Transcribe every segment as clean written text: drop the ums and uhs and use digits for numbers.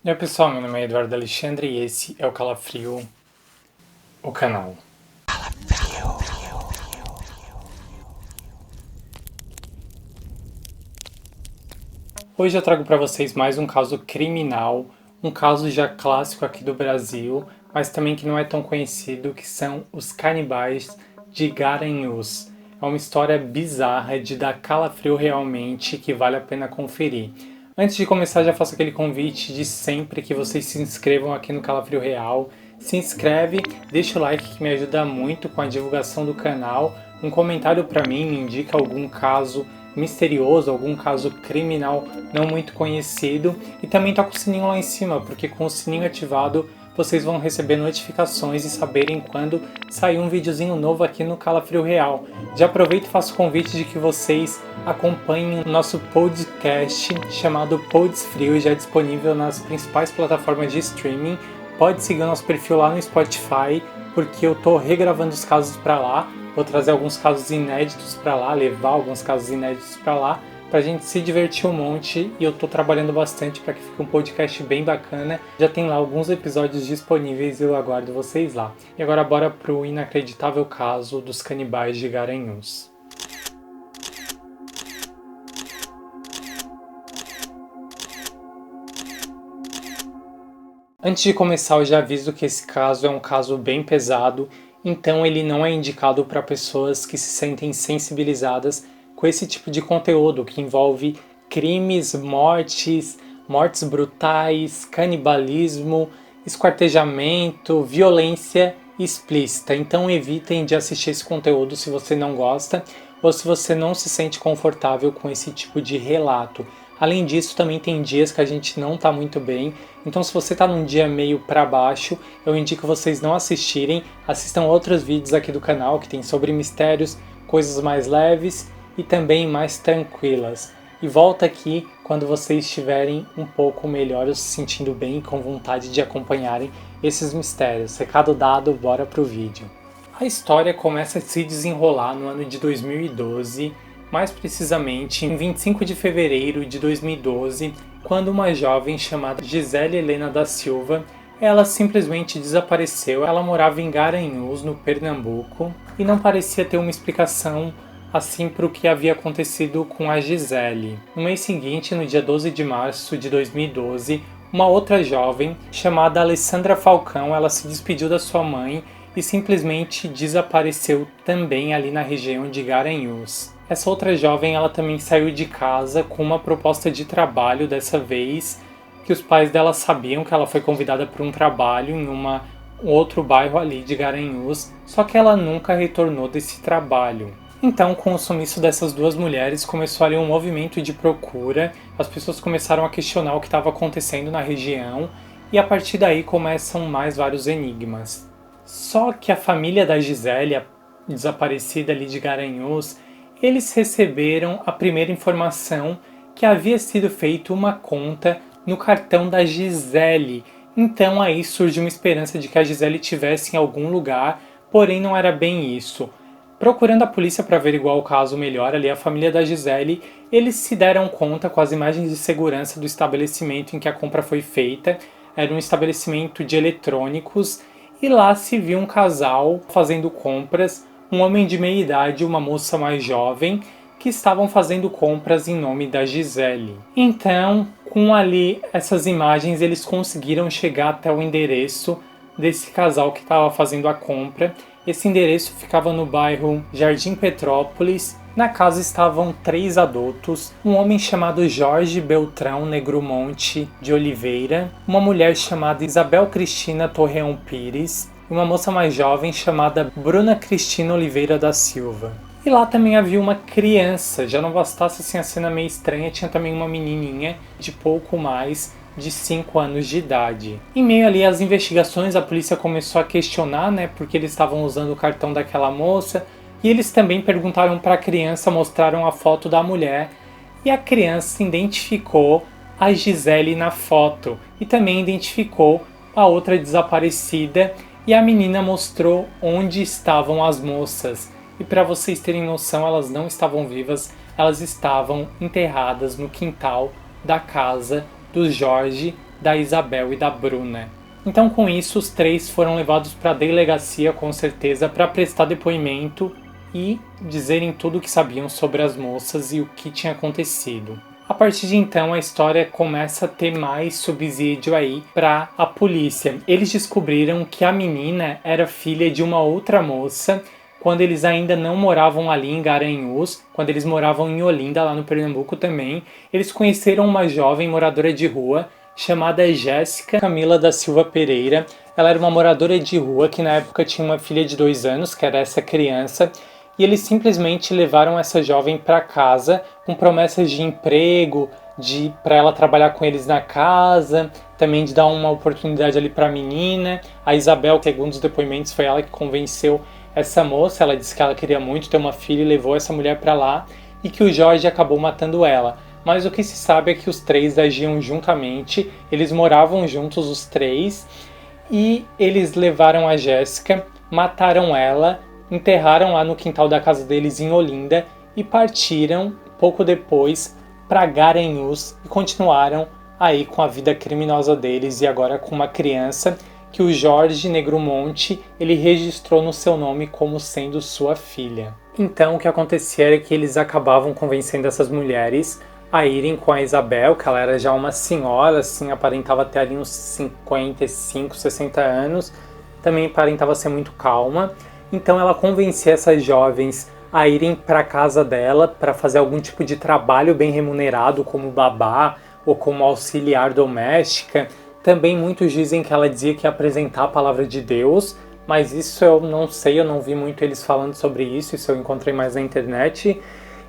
E aí pessoal, meu nome é Eduardo Alexandre e esse é o Calafrio, o canal. Hoje eu trago para vocês mais um caso criminal, um caso já clássico aqui do Brasil, mas também que não é tão conhecido, que são os canibais de Garanhuns. É uma história bizarra de dar calafrio realmente, que vale a pena conferir. Antes de começar, já faço aquele convite de sempre que vocês se inscrevam aqui no Calafrio Real. Se inscreve, deixa o like que me ajuda muito com a divulgação do canal. Um comentário para mim me indica algum caso misterioso, algum caso criminal não muito conhecido. E também toca o sininho lá em cima, porque com o sininho ativado vocês vão receber notificações e saberem quando sair um videozinho novo aqui no Calafrio Real. Já aproveito e faço o convite de que vocês acompanhem o nosso podcast chamado Pods Frio, já disponível nas principais plataformas de streaming. Pode seguir o nosso perfil lá no Spotify, porque eu tô regravando os casos para lá. Vou trazer alguns casos inéditos para lá, levar alguns casos inéditos para lá, pra gente se divertir um monte, e eu tô trabalhando bastante para que fique um podcast bem bacana. Já tem lá alguns episódios disponíveis e eu aguardo vocês lá. E agora bora pro inacreditável caso dos canibais de Garanhuns. Antes de começar, eu já aviso que esse caso é um caso bem pesado, então ele não é indicado para pessoas que se sentem sensibilizadas com esse tipo de conteúdo que envolve crimes, mortes brutais, canibalismo, esquartejamento, violência explícita. Então evitem de assistir esse conteúdo se você não gosta ou se você não se sente confortável com esse tipo de relato. Além disso, também tem dias que a gente não tá muito bem, então se você tá num dia meio para baixo, eu indico vocês não assistirem, assistam outros vídeos aqui do canal que tem sobre mistérios, coisas mais leves e também mais tranquilas. E volta aqui quando vocês estiverem um pouco melhores, se sentindo bem e com vontade de acompanharem esses mistérios. Recado dado, bora pro vídeo. A história começa a se desenrolar no ano de 2012, mais precisamente em 25 de fevereiro de 2012, quando uma jovem chamada Gisele Helena da Silva, ela simplesmente desapareceu. Ela morava em Garanhuns, no Pernambuco, e não parecia ter uma explicação assim para o que havia acontecido com a Gisele. No mês seguinte, no dia 12 de março de 2012, uma outra jovem chamada Alessandra Falcão, ela se despediu da sua mãe e simplesmente desapareceu também ali na região de Garanhuns. Essa outra jovem, ela também saiu de casa com uma proposta de trabalho dessa vez, que os pais dela sabiam que ela foi convidada para um trabalho em um outro bairro ali de Garanhuns, só que ela nunca retornou desse trabalho. Então, com o sumiço dessas duas mulheres, começou ali um movimento de procura, as pessoas começaram a questionar o que estava acontecendo na região, e a partir daí começam mais vários enigmas. Só que a família da Gisele, a desaparecida ali de Garanhuns, eles receberam a primeira informação que havia sido feita uma conta no cartão da Gisele. Então aí surge uma esperança de que a Gisele estivesse em algum lugar, porém não era bem isso. Procurando a polícia para averiguar o caso melhor, ali a família da Gisele, eles se deram conta com as imagens de segurança do estabelecimento em que a compra foi feita. Era um estabelecimento de eletrônicos e lá se viu um casal fazendo compras, um homem de meia idade e uma moça mais jovem, que estavam fazendo compras em nome da Gisele. Então, com ali essas imagens, eles conseguiram chegar até o endereço desse casal que estava fazendo a compra. Esse endereço ficava no bairro Jardim Petrópolis. Na casa estavam 3 adultos, um homem chamado Jorge Beltrão Negromonte de Oliveira, uma mulher chamada Isabel Cristina Torreão Pires e uma moça mais jovem chamada Bruna Cristina Oliveira da Silva. E lá também havia uma criança, já não bastasse assim a cena meio estranha, tinha também uma menininha de pouco mais de 5 anos de idade. Em meio ali às investigações, a polícia começou a questionar, porque eles estavam usando o cartão daquela moça, e eles também perguntaram para a criança, mostraram a foto da mulher, e a criança identificou a Gisele na foto, e também identificou a outra desaparecida, e a menina mostrou onde estavam as moças. E para vocês terem noção, elas não estavam vivas, elas estavam enterradas no quintal da casa do Jorge da Isabel e da Bruna. Então, com isso, os três foram levados para a delegacia, com certeza, para prestar depoimento e dizerem tudo o que sabiam sobre as moças e o que tinha acontecido. A partir de então, a história começa a ter mais subsídio aí para a polícia. Eles descobriram que a menina era filha de uma outra moça quando eles ainda não moravam ali em Garanhuns, quando eles moravam em Olinda, lá no Pernambuco também. Eles conheceram uma jovem moradora de rua chamada Jéssica Camila da Silva Pereira. Ela era uma moradora de rua que na época tinha uma filha de 2 anos, que era essa criança, e eles simplesmente levaram essa jovem para casa com promessas de emprego, para ela trabalhar com eles na casa, também de dar uma oportunidade ali para a menina. A Isabel, segundo os depoimentos, foi ela que convenceu essa moça. Ela disse que ela queria muito ter uma filha e levou essa mulher para lá, e que o Jorge acabou matando ela. Mas o que se sabe é que os três agiam juntamente, eles moravam juntos os três, e eles levaram a Jéssica, mataram ela, enterraram lá no quintal da casa deles em Olinda e partiram pouco depois para Garanhuns e continuaram aí com a vida criminosa deles, e agora com uma criança que o Jorge Negromonte ele registrou no seu nome como sendo sua filha. Então o que acontecia era que eles acabavam convencendo essas mulheres a irem com a Isabel, que ela era já uma senhora, assim, aparentava ter ali uns 55, 60 anos, também aparentava ser muito calma. Então ela convencia essas jovens a irem para a casa dela para fazer algum tipo de trabalho bem remunerado, como babá ou como auxiliar doméstica. Também muitos dizem que ela dizia que ia apresentar a palavra de Deus, mas isso eu não sei, eu não vi muito eles falando sobre isso eu encontrei mais na internet.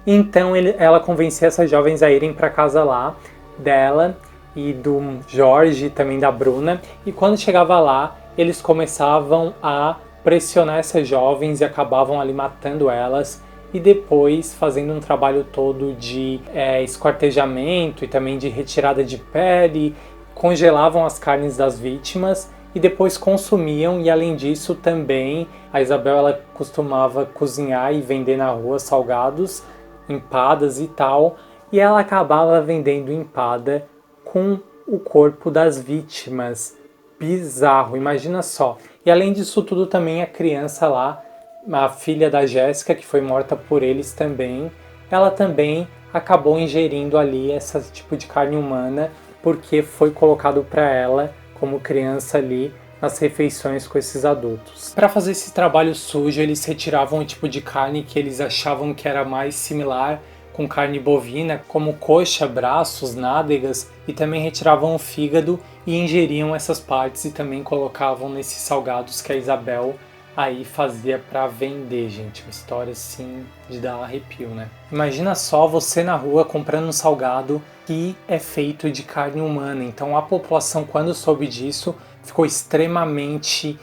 Então ela convencia essas jovens a irem para casa lá dela e do Jorge e também da Bruna. E quando chegava lá, eles começavam a pressionar essas jovens e acabavam ali matando elas. E depois fazendo um trabalho todo de esquartejamento e também de retirada de pele, congelavam as carnes das vítimas e depois consumiam. E além disso também a Isabel ela costumava cozinhar e vender na rua salgados, empadas e tal, e ela acabava vendendo empada com o corpo das vítimas. Bizarro, imagina só. E além disso tudo também a criança lá, a filha da Jéssica, que foi morta por eles também, ela também acabou ingerindo ali esse tipo de carne humana, porque foi colocado para ela como criança ali nas refeições com esses adultos. Para fazer esse trabalho sujo, eles retiravam o tipo de carne que eles achavam que era mais similar com carne bovina, como coxa, braços, nádegas, e também retiravam o fígado e ingeriam essas partes e também colocavam nesses salgados que a Isabel aí fazia para vender, gente. Uma história assim de dar arrepio, né? Imagina só você na rua comprando um salgado que é feito de carne humana. Então a população, quando soube disso, ficou extremamente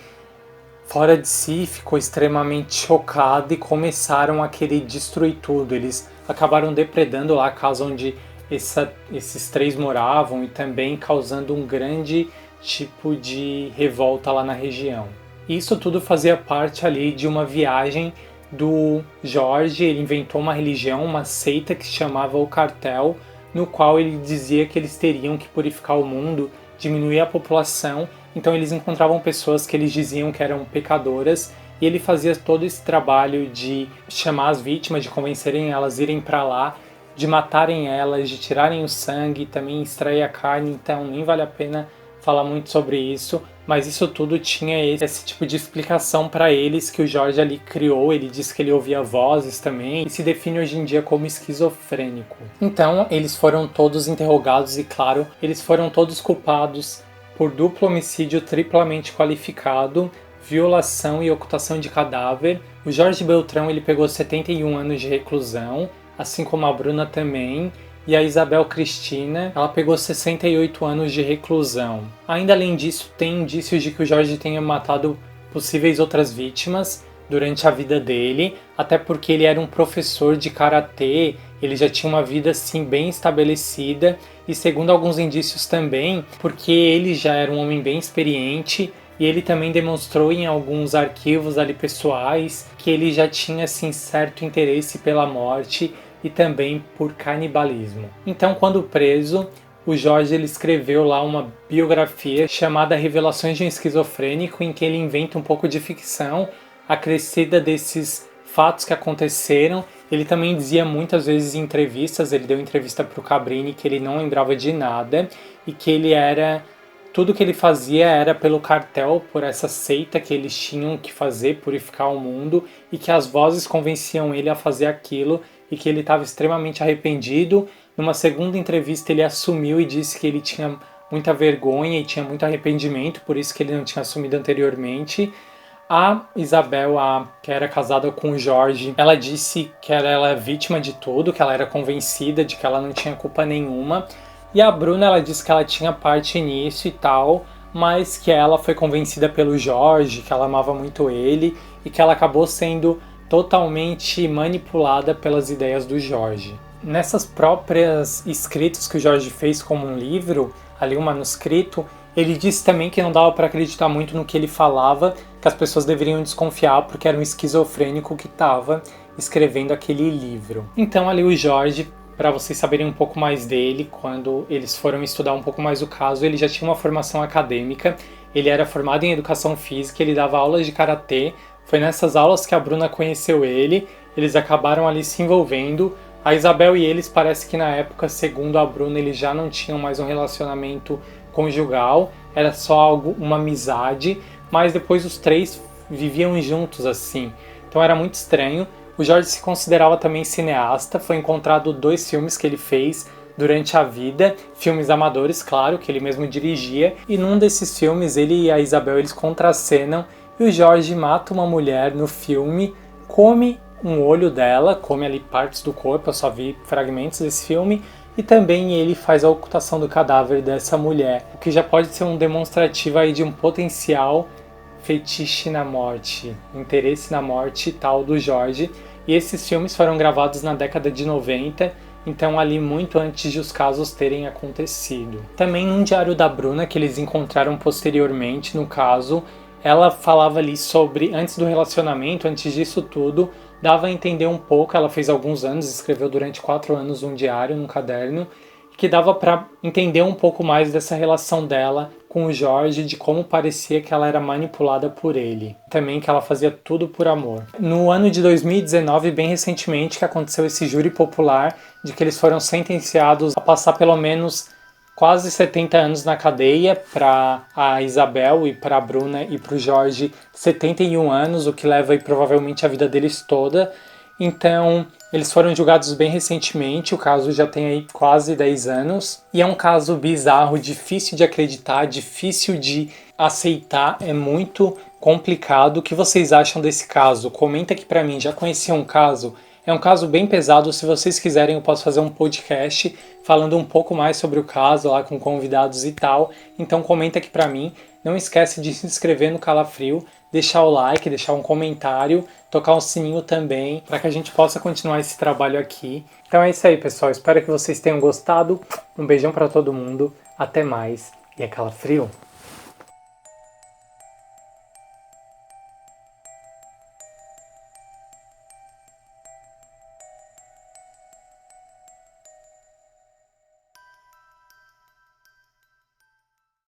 fora de si, ficou extremamente chocada e começaram a querer destruir tudo. Eles acabaram depredando lá a casa onde esses três moravam e também causando um grande tipo de revolta lá na região. Isso tudo fazia parte ali de uma viagem do Jorge. Ele inventou uma religião, uma seita que se chamava o Cartel, no qual ele dizia que eles teriam que purificar o mundo, diminuir a população. Então eles encontravam pessoas que eles diziam que eram pecadoras e ele fazia todo esse trabalho de chamar as vítimas, de convencerem elas a irem para lá, de matarem elas, de tirarem o sangue, também extrair a carne. Então nem vale a pena falar muito sobre isso, mas isso tudo tinha esse tipo de explicação para eles que o Jorge ali criou. Ele disse que ele ouvia vozes também e se define hoje em dia como esquizofrênico. Então eles foram todos interrogados e, claro, eles foram todos culpados por duplo homicídio triplamente qualificado, violação e ocultação de cadáver. O Jorge Beltrão ele pegou 71 anos de reclusão, assim como a Bruna também, e a Isabel Cristina ela pegou 68 anos de reclusão. Ainda além disso, tem indícios de que o Jorge tenha matado possíveis outras vítimas durante a vida dele, até porque ele era um professor de karatê, ele já tinha uma vida assim bem estabelecida, e segundo alguns indícios também, porque ele já era um homem bem experiente, e ele também demonstrou em alguns arquivos ali pessoais que ele já tinha assim certo interesse pela morte e também por canibalismo. Então, quando preso, o Jorge ele escreveu lá uma biografia chamada Revelações de um Esquizofrênico, em que ele inventa um pouco de ficção acrescida desses fatos que aconteceram. Ele também dizia muitas vezes em entrevistas, ele deu entrevista para o Cabrini, que ele não lembrava de nada e que ele era... Tudo que ele fazia era pelo cartel, por essa seita que eles tinham que fazer, purificar o mundo, e que as vozes convenciam ele a fazer aquilo e que ele estava extremamente arrependido. Numa segunda entrevista ele assumiu e disse que ele tinha muita vergonha e tinha muito arrependimento, por isso que ele não tinha assumido anteriormente. A Isabel, que era casada com o Jorge, ela disse que ela era vítima de tudo, que ela era convencida de que ela não tinha culpa nenhuma. E a Bruna, ela disse que ela tinha parte nisso e tal, mas que ela foi convencida pelo Jorge, que ela amava muito ele e que ela acabou sendo totalmente manipulada pelas ideias do Jorge. Nessas próprias escritos que o Jorge fez como um livro, ali um manuscrito, ele disse também que não dava para acreditar muito no que ele falava, que as pessoas deveriam desconfiar porque era um esquizofrênico que estava escrevendo aquele livro. Então ali o Jorge, para vocês saberem um pouco mais dele, quando eles foram estudar um pouco mais o caso, ele já tinha uma formação acadêmica, ele era formado em educação física, ele dava aulas de karatê, foi nessas aulas que a Bruna conheceu ele, eles acabaram ali se envolvendo. A Isabel e eles parece que na época, segundo a Bruna, eles já não tinham mais um relacionamento conjugal, era só uma amizade, mas depois os três viviam juntos assim, então era muito estranho. O Jorge se considerava também cineasta, foi encontrado 2 filmes que ele fez durante a vida, filmes amadores, claro, que ele mesmo dirigia, e num desses filmes ele e a Isabel eles contracenam e o Jorge mata uma mulher no filme, come um olho dela, come ali partes do corpo, eu só vi fragmentos desse filme, e também ele faz a ocultação do cadáver dessa mulher, o que já pode ser um demonstrativo aí de um potencial fetiche na morte, interesse na morte e tal do Jorge. E esses filmes foram gravados na década de 90, então ali muito antes de os casos terem acontecido. Também num diário da Bruna, que eles encontraram posteriormente no caso, ela falava ali sobre, antes do relacionamento, antes disso tudo, dava a entender um pouco, ela fez alguns anos, escreveu durante 4 anos um diário, num caderno, que dava para entender um pouco mais dessa relação dela com o Jorge, de como parecia que ela era manipulada por ele. Também que ela fazia tudo por amor. No ano de 2019, bem recentemente, que aconteceu esse júri popular, de que eles foram sentenciados a passar pelo menos quase 70 anos na cadeia, para a Isabel e para a Bruna e para o Jorge 71 anos, o que leva aí, provavelmente a vida deles toda. Então, eles foram julgados bem recentemente, o caso já tem aí quase 10 anos, e é um caso bizarro, difícil de acreditar, difícil de aceitar, é muito complicado. O que vocês acham desse caso? Comenta aqui pra mim, já conheciam um caso? É um caso bem pesado, se vocês quiserem eu posso fazer um podcast falando um pouco mais sobre o caso, lá com convidados e tal, então comenta aqui pra mim. Não esquece de se inscrever no Calafrio, deixar o like, deixar um comentário, tocar o sininho também, para que a gente possa continuar esse trabalho aqui. Então é isso aí, pessoal. Espero que vocês tenham gostado. Um beijão para todo mundo. Até mais. E é Calafrio.